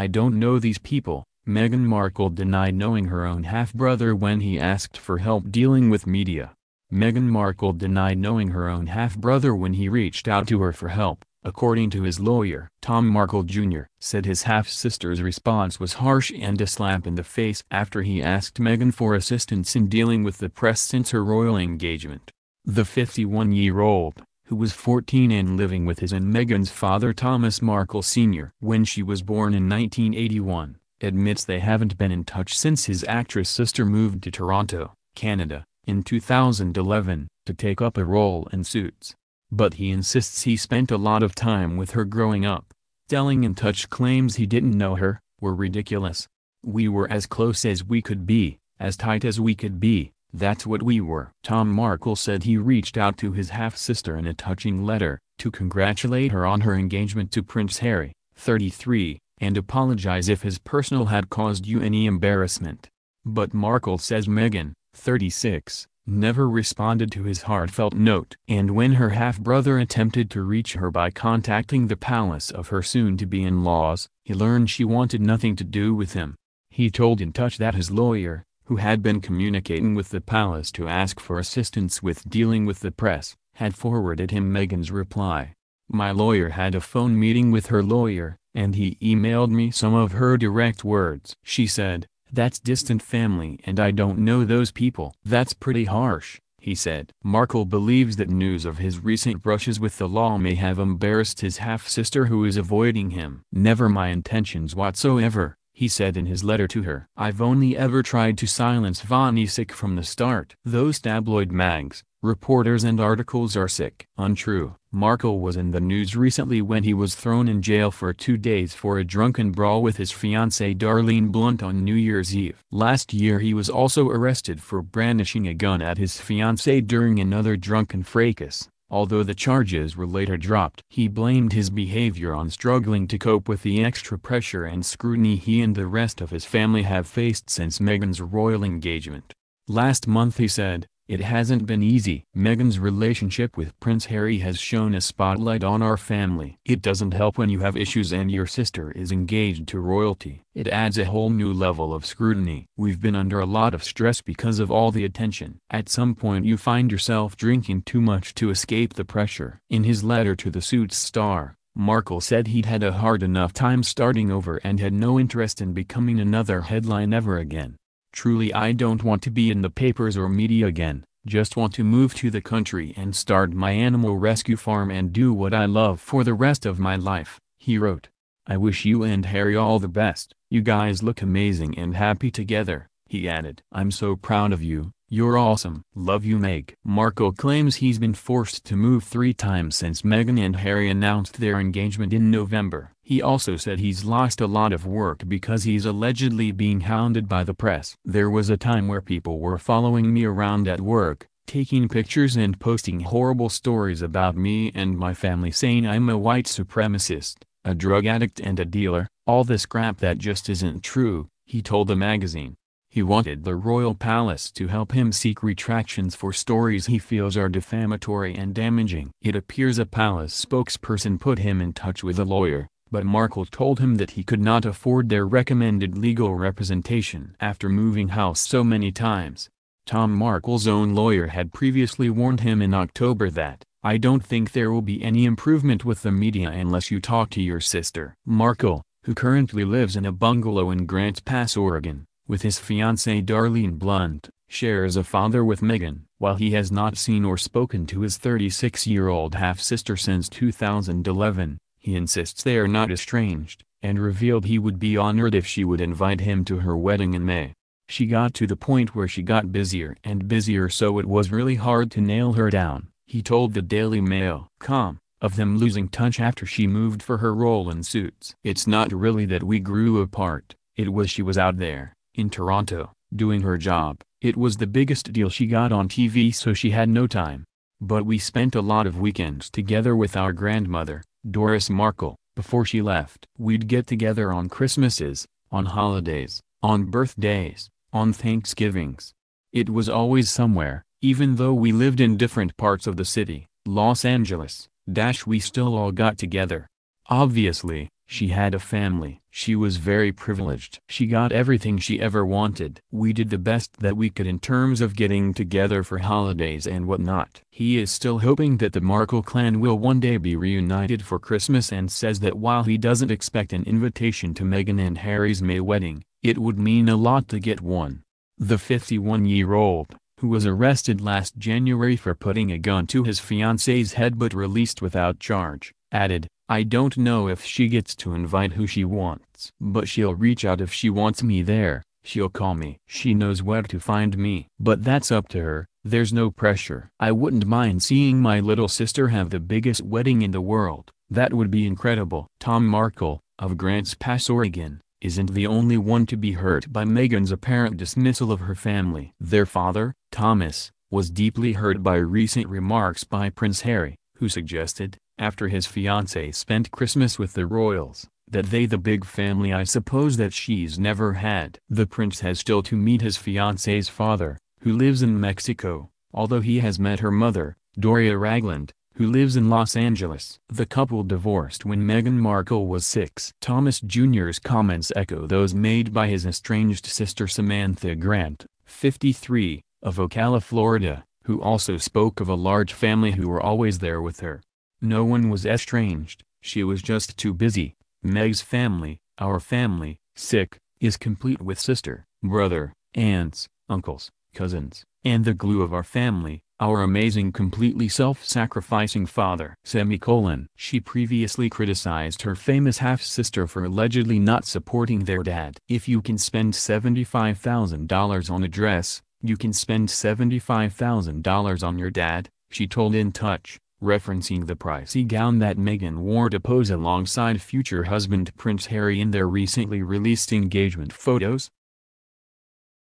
I don't know these people." Meghan Markle denied knowing her own half-brother when he asked for help dealing with media. Meghan Markle denied knowing her own half-brother when he reached out to her for help, according to his lawyer. Tom Markle Jr. said his half-sister's response was harsh and a slap in the face after he asked Meghan for assistance in dealing with the press since her royal engagement. The 51-year-old, who was 14 and living with his and Meghan's father Thomas Markle Sr. when she was born in 1981, admits they haven't been in touch since his actress sister moved to Toronto, Canada, in 2011, to take up a role in Suits. But he insists he spent a lot of time with her growing up. Telling In Touch claims he didn't know her were ridiculous. "We were as close as we could be, as tight as we could be, that's what we were." Tom Markle said he reached out to his half-sister in a touching letter, to congratulate her on her engagement to Prince Harry, 33, and apologize if his personal had caused you any embarrassment. But Markle says Meghan, 36, never responded to his heartfelt note. And when her half-brother attempted to reach her by contacting the palace of her soon-to-be-in-laws, he learned she wanted nothing to do with him. He told In Touch that his lawyer, who had been communicating with the palace to ask for assistance with dealing with the press, had forwarded him Meghan's reply. "My lawyer had a phone meeting with her lawyer, and he emailed me some of her direct words," she said. "That's distant family and I don't know those people." "That's pretty harsh," he said. Markle believes that news of his recent brushes with the law may have embarrassed his half-sister who is avoiding him. "Never my intentions whatsoever," he said in his letter to her. "I've only ever tried to silence Von Esek from the start. Those tabloid mags, reporters and articles are sick." Untrue. Markle was in the news recently when he was thrown in jail for 2 days for a drunken brawl with his fiancée Darlene Blunt on New Year's Eve. Last year he was also arrested for brandishing a gun at his fiancée during another drunken fracas, although the charges were later dropped. He blamed his behavior on struggling to cope with the extra pressure and scrutiny he and the rest of his family have faced since Meghan's royal engagement. Last month he said, "It hasn't been easy. Meghan's relationship with Prince Harry has shown a spotlight on our family. It doesn't help when you have issues and your sister is engaged to royalty. It adds a whole new level of scrutiny. We've been under a lot of stress because of all the attention. At some point you find yourself drinking too much to escape the pressure." In his letter to the Suits star, Markle said he'd had a hard enough time starting over and had no interest in becoming another headline ever again. "Truly I don't want to be in the papers or media again, just want to move to the country and start my animal rescue farm and do what I love for the rest of my life," he wrote. "I wish you and Harry all the best. You guys look amazing and happy together," he added. "I'm so proud of you, you're awesome. Love you Meg." Markle claims he's been forced to move 3 times since Meghan and Harry announced their engagement in November. He also said he's lost a lot of work because he's allegedly being hounded by the press. "There was a time where people were following me around at work, taking pictures and posting horrible stories about me and my family saying I'm a white supremacist, a drug addict and a dealer, all this crap that just isn't true," he told the magazine. He wanted the royal palace to help him seek retractions for stories he feels are defamatory and damaging. It appears a palace spokesperson put him in touch with a lawyer, but Markle told him that he could not afford their recommended legal representation after moving house so many times. Tom Markle's own lawyer had previously warned him in October that, "I don't think there will be any improvement with the media unless you talk to your sister." Markle, who currently lives in a bungalow in Grants Pass, Oregon, with his fiancée Darlene Blunt, shares a father with Meghan. While he has not seen or spoken to his 36-year-old half-sister since 2011, he insists they are not estranged, and revealed he would be honored if she would invite him to her wedding in May. "She got to the point where she got busier and busier, so it was really hard to nail her down," he told the Daily Mail. Of them losing touch after she moved for her role in Suits. "It's not really that we grew apart, it was she was out there, in Toronto, doing her job. It was the biggest deal she got on TV, so she had no time. But we spent a lot of weekends together with our grandmother, Doris Markle, before she left. We'd get together on Christmases, on holidays, on birthdays, on Thanksgivings. It was always somewhere, even though we lived in different parts of the city. Los Angeles, we still all got together. Obviously, She had a family. She was very privileged. She got everything she ever wanted. We did the best that we could in terms of getting together for holidays and whatnot. He is still hoping that the Markle clan will one day be reunited for Christmas and says that while he doesn't expect an invitation to Meghan and Harry's May wedding, it would mean a lot to get one. The 51-year-old, who was arrested last January for putting a gun to his fiancée's head but released without charge, added, "I don't know if she gets to invite who she wants. But she'll reach out if she wants me there, she'll call me. She knows where to find me. But that's up to her, there's no pressure. I wouldn't mind seeing my little sister have the biggest wedding in the world. That would be incredible." Tom Markle, of Grants Pass, Oregon, isn't the only one to be hurt by Meghan's apparent dismissal of her family. Their father, Thomas, was deeply hurt by recent remarks by Prince Harry, who suggested, after his fiancée spent Christmas with the royals, that they the big family I suppose that she's never had. The prince has still to meet his fiancée's father, who lives in Mexico, although he has met her mother, Doria Ragland, who lives in Los Angeles. The couple divorced when Meghan Markle was 6. Thomas Jr.'s comments echo those made by his estranged sister Samantha Grant, 53, of Ocala, Florida, who also spoke of a large family who were always there with her. "No one was estranged, she was just too busy. Meg's family, our family, is complete with sister, brother, aunts, uncles, cousins, and the glue of our family, our amazing completely self-sacrificing father." She previously criticized her famous half-sister for allegedly not supporting their dad. "If you can spend $75,000 on a dress, you can spend $75,000 on your dad," she told In Touch, referencing the pricey gown that Meghan wore to pose alongside future husband Prince Harry in their recently released engagement photos.